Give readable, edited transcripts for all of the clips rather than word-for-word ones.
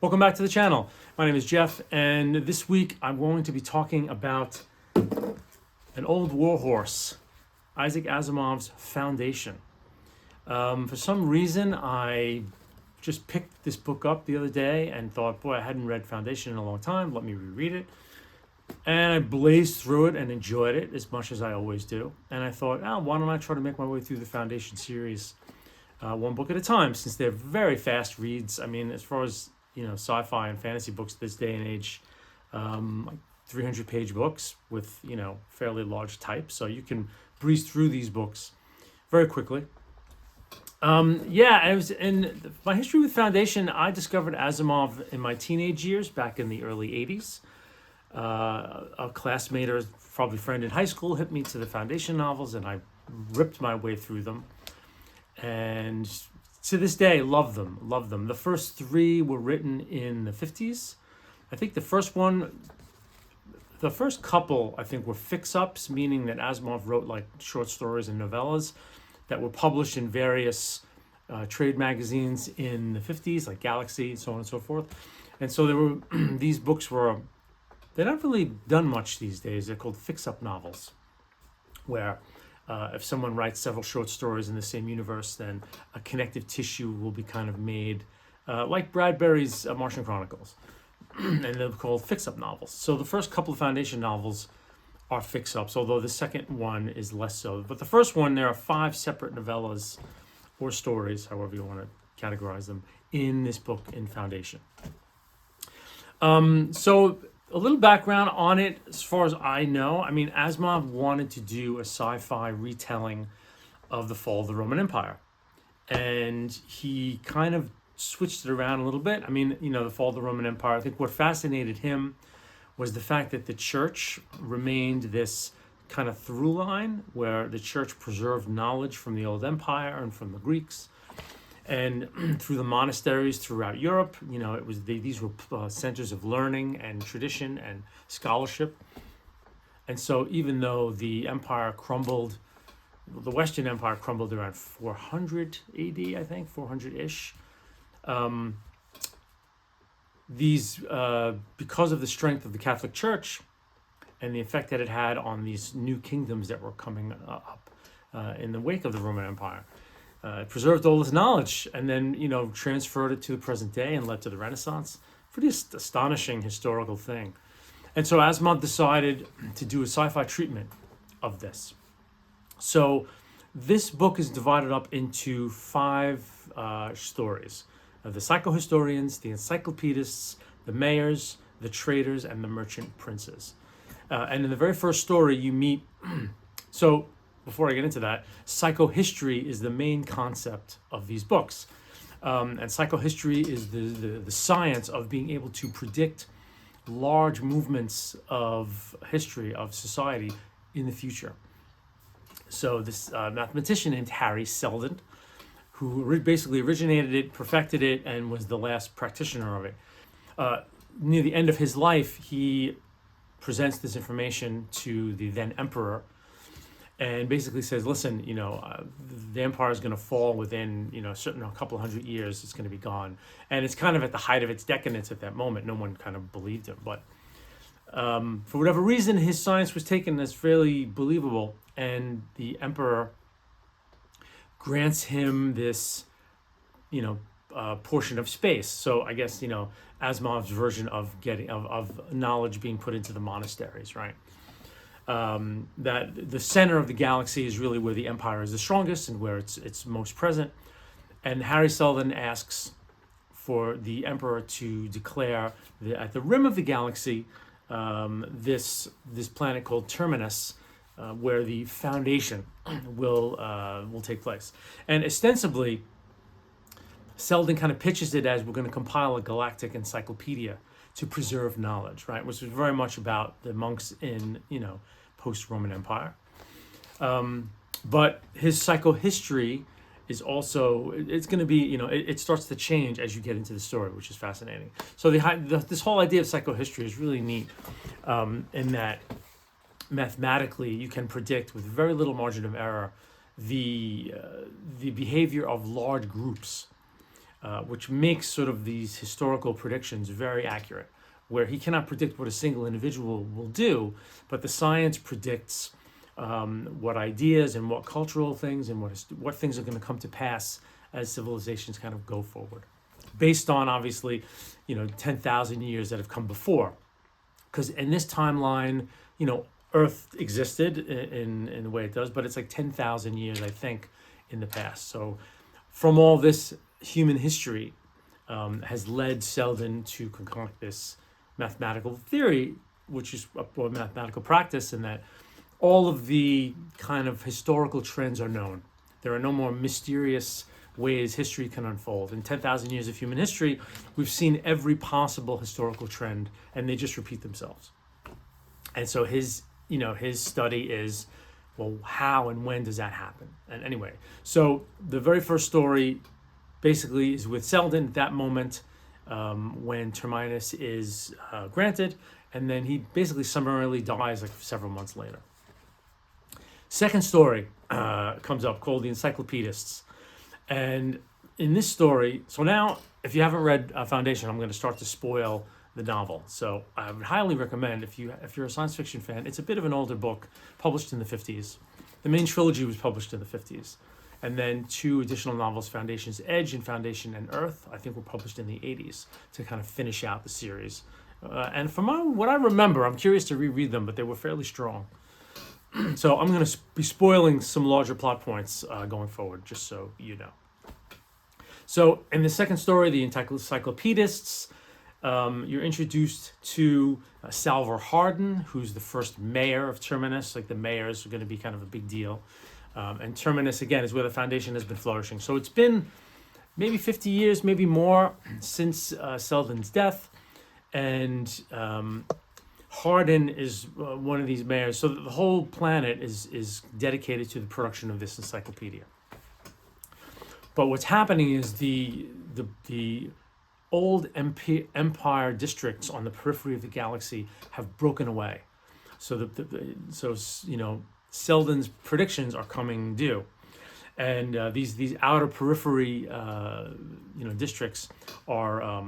Welcome back to the channel. My name is Jeff, and this week I'm going to be talking about an old warhorse, Isaac Asimov's Foundation. For some reason, I just picked this book up the other day and thought, boy, I hadn't read Foundation in a long time. Let me reread it. And I blazed through it and enjoyed it as much as I always do. And I thought, why don't I try to make my way through the Foundation series one book at a time, since they're very fast reads. I mean, as far as sci-fi and fantasy books this day and age, like 300-page books with fairly large type, so you can breeze through these books very quickly. It was in my history with Foundation. I discovered Asimov in my teenage years, back in the early '80s. A classmate or probably friend in high school hit me to the Foundation novels, and I ripped my way through them. And to this day, love them. The first three were written in the 50s. I think the first couple, I think, were fix-ups, meaning that Asimov wrote like short stories and novellas that were published in various trade magazines in the 50s, like Galaxy and so on and so forth. And so there were these books they're not really done much these days. They're called fix-up novels, where if someone writes several short stories in the same universe, then a connective tissue will be kind of made, like Bradbury's Martian Chronicles, and they're called fix-up novels. So the first couple of Foundation novels are fix-ups, although the second one is less so. But the first one, there are 5 separate novellas or stories, however you want to categorize them, in this book in Foundation. So a little background on it, as far as I know. I mean, Asimov wanted to do a sci-fi retelling of the fall of the Roman Empire. And he kind of switched it around a little bit. I mean, the fall of the Roman Empire, I think what fascinated him was the fact that the church remained this kind of through line, where the church preserved knowledge from the old empire and from the Greeks. And through the monasteries throughout Europe, these were centers of learning and tradition and scholarship. And so even though the empire crumbled, the Western Empire crumbled around 400 AD, I think, 400-ish. Because of the strength of the Catholic Church and the effect that it had on these new kingdoms that were coming up in the wake of the Roman Empire, it preserved all this knowledge and then, transferred it to the present day and led to the Renaissance. Pretty astonishing historical thing. And so Asimov decided to do a sci-fi treatment of this. So this book is divided up into 5 stories. The psychohistorians, the encyclopedists, the mayors, the traders, and the merchant princes. And in the very first story, you meet... So before I get into that, psychohistory is the main concept of these books. And psychohistory is the science of being able to predict large movements of history, of society in the future. So this mathematician named Harry Seldon, who basically originated it, perfected it, and was the last practitioner of it. Near the end of his life, he presents this information to the then emperor, and basically says, listen, the empire is going to fall within, a couple of hundred years. It's going to be gone. And it's kind of at the height of its decadence at that moment. No one kind of believed him. But for whatever reason, his science was taken as fairly believable. And the emperor grants him this, portion of space. So I guess, Asimov's version of of knowledge being put into the monasteries, right? That the center of the galaxy is really where the empire is the strongest and where it's most present. And Harry Seldon asks for the emperor to declare that at the rim of the galaxy, this planet called Terminus, where the Foundation will take place. And ostensibly, Seldon kind of pitches it as, we're going to compile a galactic encyclopedia to preserve knowledge, right? Which was very much about the monks in, post-Roman Empire. But his psychohistory is also, it's going to be, it starts to change as you get into the story, which is fascinating. So this whole idea of psychohistory is really neat, in that mathematically you can predict with very little margin of error the behavior of large groups. which makes sort of these historical predictions very accurate, where he cannot predict what a single individual will do, but the science predicts what ideas and what cultural things and what things are going to come to pass as civilizations kind of go forward, based on obviously, 10,000 years that have come before. Because in this timeline, Earth existed in the way it does, but it's like 10,000 years, I think, in the past. So from all this human history has led Selden to concoct this mathematical theory, which is a mathematical practice, in that all of the kind of historical trends are known. There are no more mysterious ways history can unfold. In 10,000 years of human history, we've seen every possible historical trend, and they just repeat themselves. And so his study is, well, how and when does that happen? And anyway, so the very first story basically is with Selden at that moment, when Terminus is granted, and then he basically summarily dies like several months later. Second story comes up, called The Encyclopedists. And in this story, so now if you haven't read Foundation, I'm going to start to spoil the novel. So I would highly recommend, if you're a science fiction fan, it's a bit of an older book, published in the 50s. The main trilogy was published in the 50s. And then 2 additional novels, Foundation's Edge and Foundation and Earth, I think were published in the 80s to kind of finish out the series. And from what I remember, I'm curious to reread them, but they were fairly strong. So I'm going to be spoiling some larger plot points going forward, just so you know. So in the second story, The Encyclopedists, you're introduced to Salvor Hardin, who's the first mayor of Terminus. Like, the mayors are going to be kind of a big deal. And Terminus, again, is where the Foundation has been flourishing. So it's been maybe 50 years, maybe more, since Selden's death. And Hardin is one of these mayors. So the whole planet is dedicated to the production of this encyclopedia. But what's happening is the old empire districts on the periphery of the galaxy have broken away. So Selden's predictions are coming due, and these outer periphery districts are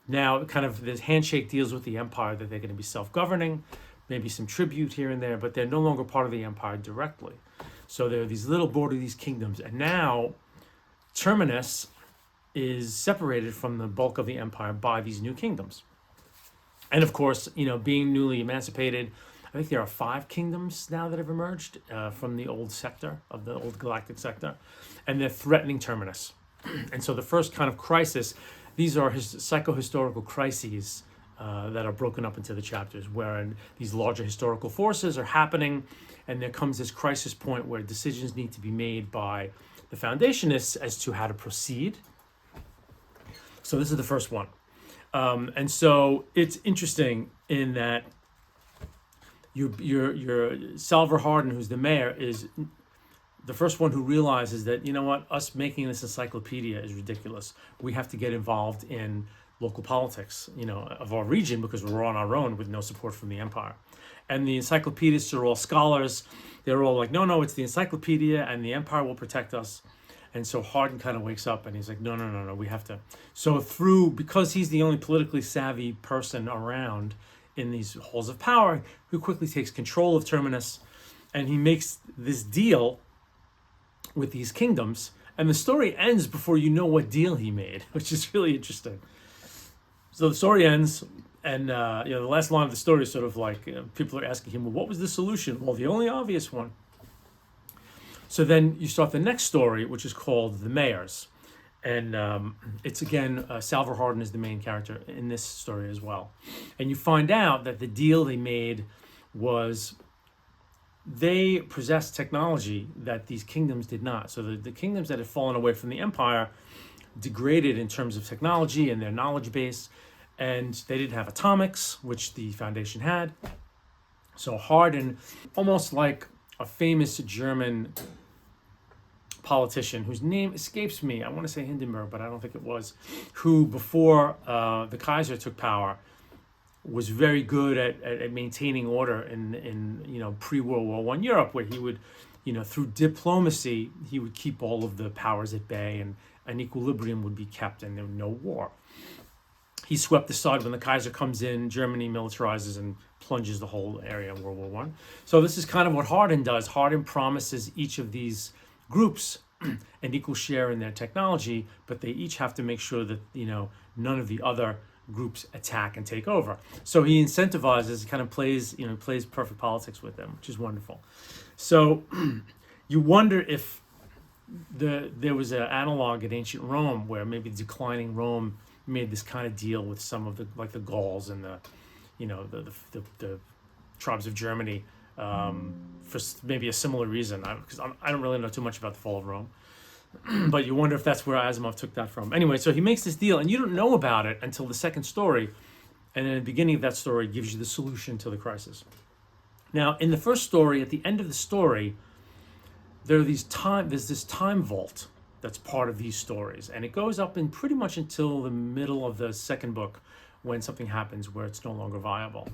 now kind of, this handshake deals with the empire that they're going to be self-governing, maybe some tribute here and there, but they're no longer part of the empire directly. So there are these little these kingdoms, and now Terminus is separated from the bulk of the empire by these new kingdoms. And of course, being newly emancipated, I think there are 5 kingdoms now that have emerged from the old sector, of the old galactic sector, and they're threatening Terminus. And so the first kind of crisis, these are psycho-historical crises that are broken up into the chapters, wherein these larger historical forces are happening, and there comes this crisis point where decisions need to be made by the Foundationists as to how to proceed. So this is the first one. And so it's interesting in that your Salvor Hardin, who's the mayor, is the first one who realizes that, us making this encyclopedia is ridiculous. We have to get involved in local politics, of our region, because we're on our own with no support from the empire. And the encyclopedists are all scholars. They're all like, no, it's the encyclopedia, and the empire will protect us. And so Hardin kind of wakes up and he's like, no, we have to. So because he's the only politically savvy person around in these halls of power, he quickly takes control of Terminus, and he makes this deal with these kingdoms. And the story ends before you know what deal he made, which is really interesting. So the story ends, and the last line of the story is sort of like, people are asking him, well, what was the solution? Well, the only obvious one. So then you start the next story, which is called The Mayors. And it's, again, Salvor Hardin is the main character in this story as well. And you find out that the deal they made was they possessed technology that these kingdoms did not. So the kingdoms that had fallen away from the empire degraded in terms of technology and their knowledge base. And they didn't have atomics, which the Foundation had. So Hardin, almost like a famous German politician whose name escapes me, I want to say Hindenburg, but I don't think it was, who before the Kaiser took power was very good at maintaining order in pre-World War I Europe, where he would, through diplomacy, he would keep all of the powers at bay and an equilibrium would be kept and there would be no war. He's swept aside when the Kaiser comes in. Germany militarizes and plunges the whole area in World War One. So this is kind of what Hardin does. Hardin promises each of these groups an equal share in their technology, but they each have to make sure that none of the other groups attack and take over. So he incentivizes, kind of plays perfect politics with them, which is wonderful. So you wonder if there was an analog in ancient Rome where maybe declining Rome made this kind of deal with some of the Gauls and the tribes of Germany for maybe a similar reason. Because I don't really know too much about the fall of Rome, but you wonder if that's where Asimov took that from. Anyway, so he makes this deal, and you don't know about it until the second story, and then the beginning of that story gives you the solution to the crisis. Now, in the first story, at the end of the story, there's this time vault that's part of these stories, and it goes up in pretty much until the middle of the second book, when something happens where it's no longer viable.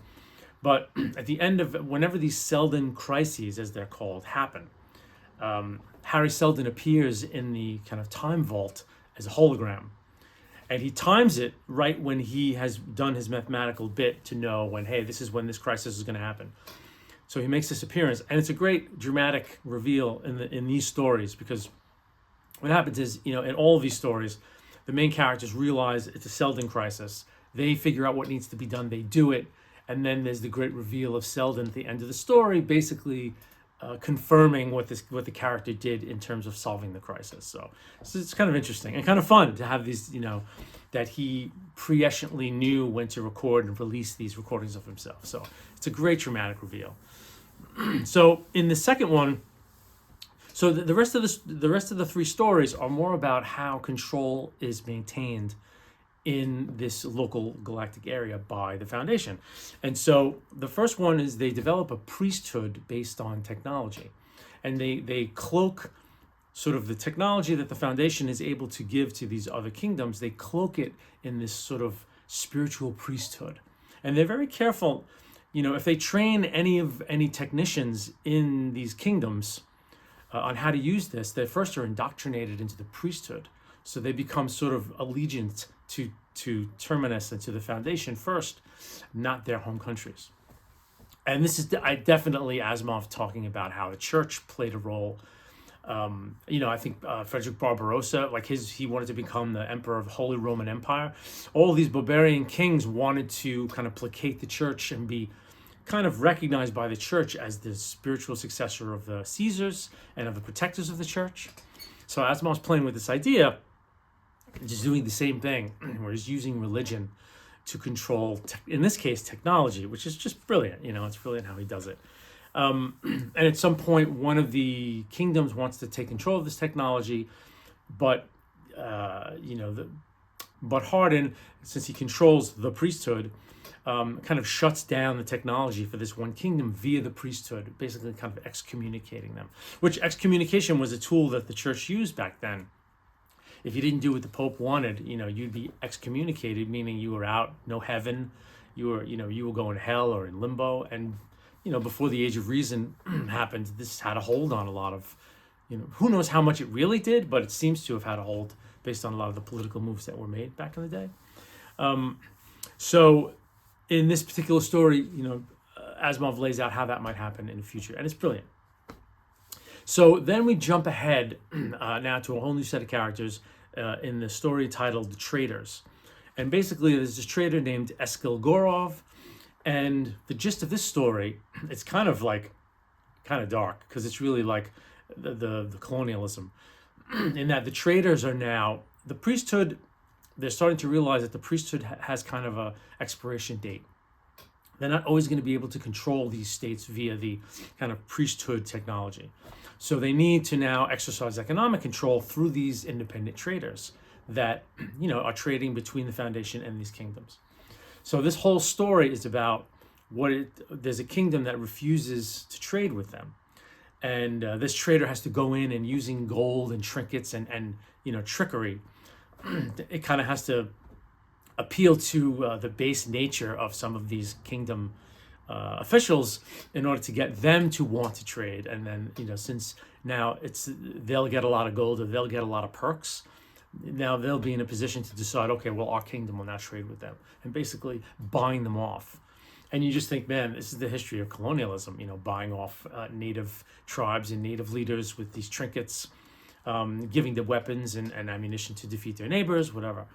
But at the end of whenever these Selden crises, as they're called, happen, Harry Selden appears in the kind of time vault as a hologram, and he times it right when he has done his mathematical bit to know when, hey, this is when this crisis is going to happen. So he makes this appearance, and it's a great dramatic reveal in these stories, because what happens is, in all of these stories, the main characters realize it's a Selden crisis. They figure out what needs to be done. They do it. And then there's the great reveal of Selden at the end of the story, basically confirming what the character did in terms of solving the crisis. So it's kind of interesting and kind of fun to have these, that he presciently knew when to record and release these recordings of himself. So it's a great dramatic reveal. So in the second one, so the rest of the three stories are more about how control is maintained in this local galactic area by the Foundation. And so the first one is they develop a priesthood based on technology, and they cloak sort of the technology that the Foundation is able to give to these other kingdoms. They cloak it in this sort of spiritual priesthood, and they're very careful. If they train any technicians in these kingdoms on how to use this, they first are indoctrinated into the priesthood. So they become sort of allegiant to Terminus and to the Foundation first, not their home countries. And this is definitely Asimov talking about how the church played a role. I think Frederick Barbarossa, he wanted to become the emperor of the Holy Roman Empire. All these barbarian kings wanted to kind of placate the church and be kind of recognized by the church as the spiritual successor of the Caesars and of the protectors of the church. So Asimov's playing with this idea, just doing the same thing, where he's using religion to control, in this case, technology, which is just brilliant. It's brilliant how he does it. And at some point, one of the kingdoms wants to take control of this technology, but but Hardin, since he controls the priesthood, kind of shuts down the technology for this one kingdom via the priesthood, basically kind of excommunicating them. Which excommunication was a tool that the church used back then. If you didn't do what the Pope wanted, you'd be excommunicated, meaning you were out, no heaven, you were going to hell or in limbo. And before the Age of Reason happened, this had a hold on a lot of, who knows how much it really did, but it seems to have had a hold based on a lot of the political moves that were made back in the day. So in this particular story, Asimov lays out how that might happen in the future, and it's brilliant. So then we jump ahead now to a whole new set of characters in the story titled The Traitors. And basically there's this traitor named Eskil Gorov, and the gist of this story, it's kind of dark, because it's really like the colonialism, in that the traitors are now, the priesthood, they're starting to realize that the priesthood has kind of a expiration date. They're not always going to be able to control these states via the kind of priesthood technology. So they need to now exercise economic control through these independent traders that, are trading between the Foundation and these kingdoms. So this whole story is about there's a kingdom that refuses to trade with them. And this trader has to go in, and using gold and trinkets and trickery, it kind of has to appeal to the base nature of some of these kingdom officials in order to get them to want to trade. And then, since now they'll get a lot of gold, or they'll get a lot of perks, now they'll be in a position to decide, okay, well, our kingdom will now trade with them, and basically buying them off. And you just think, man, this is the history of colonialism, buying off native tribes and native leaders with these trinkets, giving them weapons and ammunition to defeat their neighbors, whatever.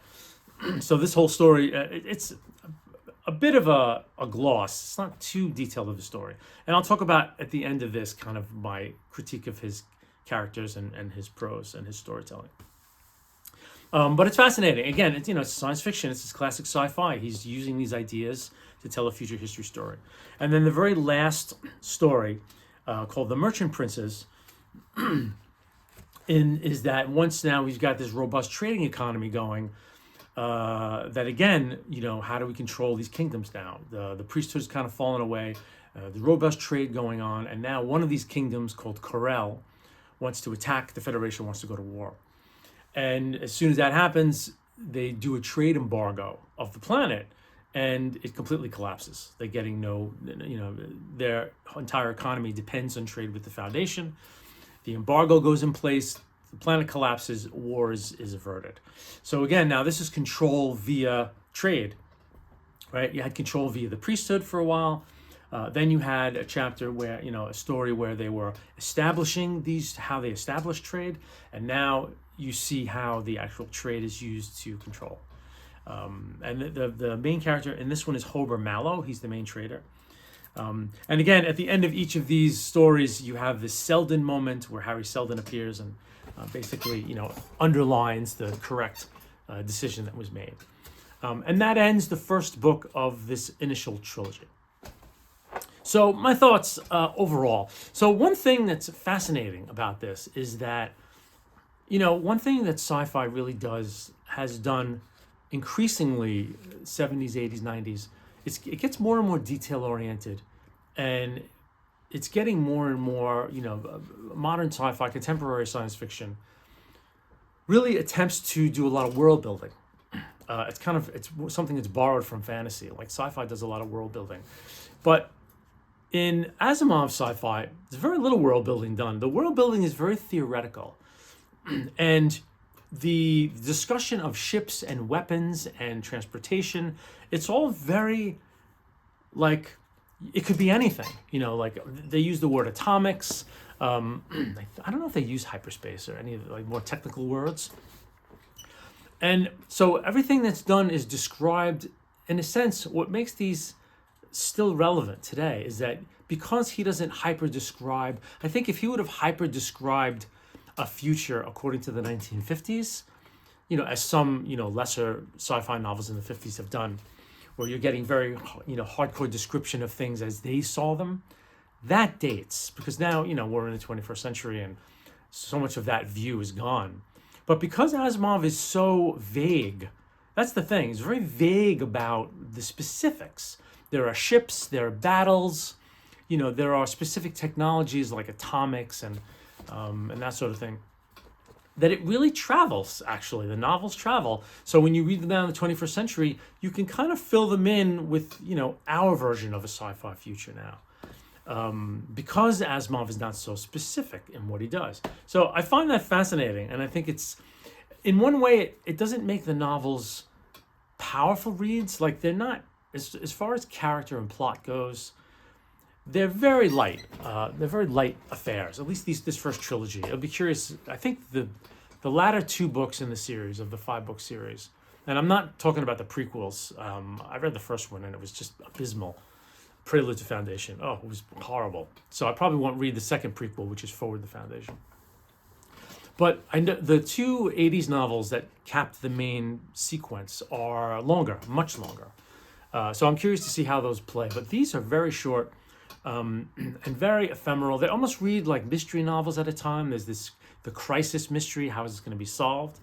So this whole story, it's a bit of a gloss. It's not too detailed of a story. And I'll talk about at the end of this kind of my critique of his characters and his prose and his storytelling. But it's fascinating. Again, it's science fiction. It's classic sci-fi. He's using these ideas to tell a future history story. And then the very last story, called The Merchant Princes, is that once now we've got this robust trading economy going, that again, how do we control these kingdoms now? The priesthood's kind of fallen away, the robust trade going on, and now one of these kingdoms called Corel wants to attack the Federation, wants to go to war. And as soon as that happens, they do a trade embargo of the planet, and it completely collapses. They're getting their entire economy depends on trade with the Foundation. The embargo goes in place, the planet collapses, war is averted. So again, now this is control via trade, right? You had control via the priesthood for a while. Then you had a chapter where, a story where they were establishing how they established trade. And now you see how the actual trade is used to control. And the main character in this one is Hober Mallow. He's the main trader. And again, at the end of each of these stories, you have this Selden moment where Harry Selden appears and basically, underlines the correct decision that was made. And that ends the first book of this initial trilogy. So my thoughts overall. So one thing that's fascinating about this is that, one thing that sci-fi really has done increasingly 70s, 80s, 90s, it gets more and more detail oriented, and it's getting more and more, modern sci-fi, contemporary science fiction really attempts to do a lot of world building. It's something that's borrowed from fantasy. Like sci-fi does a lot of world building. But in Asimov sci-fi, there's very little world building done. The world building is very theoretical. And the discussion of ships and weapons and transportation, it's all very, it could be anything. They use the word atomics. I don't know if they use hyperspace or any of the more technical words. And so everything that's done is described, in a sense. What makes these still relevant today is that because he doesn't hyper-describe, I think if he would have hyper-described a future according to the 1950s, as some, lesser sci-fi novels in the 50s have done, where you're getting very, hardcore description of things as they saw them, that dates, because now, we're in the 21st century and so much of that view is gone. But because Asimov is so vague, that's the thing, he's very vague about the specifics. There are ships, there are battles, there are specific technologies like atomics and that sort of thing, that it really travels, actually. The novels travel. So when you read them now in the 21st century, you can kind of fill them in with, our version of a sci-fi future now. Because Asimov is not so specific in what he does. So I find that fascinating. And I think it's, in one way, it doesn't make the novels powerful reads. Like they're not, as far as character and plot goes, they're very light. They're very light affairs. At least this first trilogy. I'll be curious. I think the latter two books in the series of the 5-book series, and I'm not talking about the prequels. I read the first one and it was just abysmal. Prelude to Foundation. Oh, it was horrible. So I probably won't read the second prequel, which is Forward to Foundation. But I know the two 80s novels that capped the main sequence are longer, much longer. So I'm curious to see how those play. But these are very short. And very ephemeral. They almost read like mystery novels at a time. There's the crisis mystery, how is this going to be solved?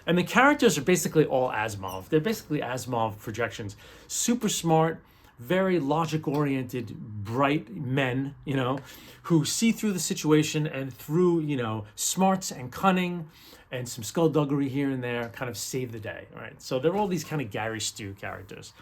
And the characters are basically all Asimov. They're basically Asimov projections. Super smart, very logic-oriented, bright men, who see through the situation and through, smarts and cunning and some skullduggery here and there, kind of save the day, right? So they're all these kind of Gary Stu characters.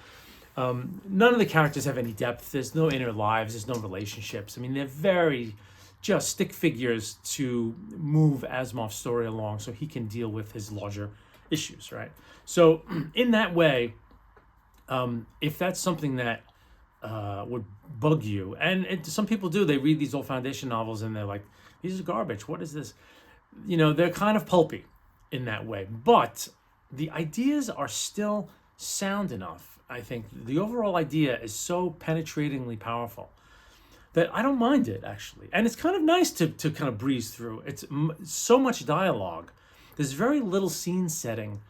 None of the characters have any depth. There's no inner lives. There's no relationships. I mean, they're very just stick figures to move Asimov's story along so he can deal with his larger issues, right? So in that way, if that's something that would bug you, and some people do, they read these old Foundation novels and they're like, these are garbage. What is this? They're kind of pulpy in that way, but the ideas are still sound enough. I think the overall idea is so penetratingly powerful that I don't mind it, actually. And it's kind of nice to kind of breeze through. It's so much dialogue. There's very little scene setting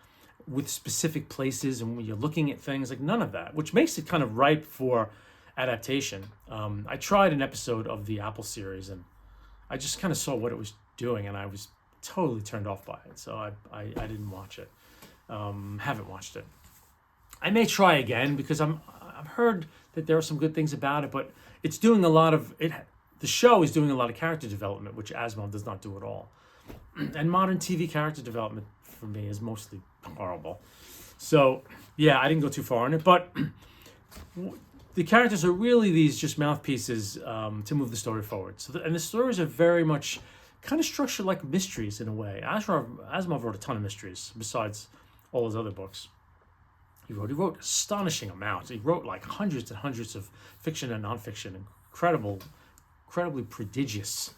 with specific places and when you're looking at things, like none of that, which makes it kind of ripe for adaptation. I tried an episode of the Apple series and I just kind of saw what it was doing and I was totally turned off by it. So I didn't watch it. Haven't watched it. I may try again because I've heard that there are some good things about it, but it's doing a lot of it. The show is doing a lot of character development, which Asimov does not do at all. And modern TV character development for me is mostly horrible. So yeah, I didn't go too far in it, but the characters are really these just mouthpieces to move the story forward. And the stories are very much kind of structured like mysteries in a way. Asimov wrote a ton of mysteries besides all his other books. He wrote astonishing amounts. He wrote like hundreds and hundreds of fiction and nonfiction. Incredibly prodigious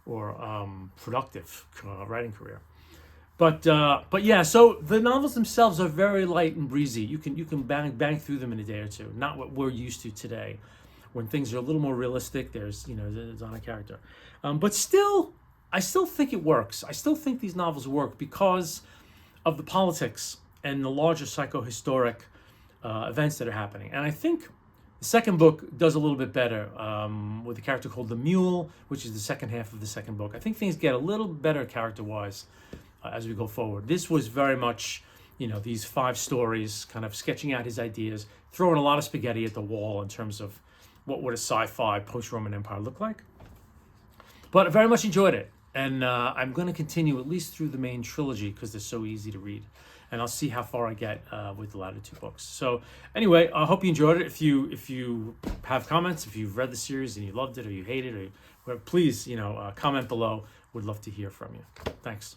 or productive writing career. But yeah, so the novels themselves are very light and breezy. You can bang through them in a day or two. Not what we're used to today, when things are a little more realistic. There's on a character, but still, I still think it works. I still think these novels work because of the politics and the larger psychohistoric events that are happening. And I think the second book does a little bit better with a character called the Mule, which is the second half of the second book. I think things get a little better character-wise as we go forward. This was very much, these 5 stories, kind of sketching out his ideas, throwing a lot of spaghetti at the wall in terms of what would a sci-fi post-Roman Empire look like. But I very much enjoyed it. And I'm going to continue at least through the main trilogy because they're so easy to read. And I'll see how far I get with the latter 2 books. So anyway, I hope you enjoyed it. If you have comments, if you've read the series and you loved it or you hate it, or please, comment below. Would love to hear from you. Thanks.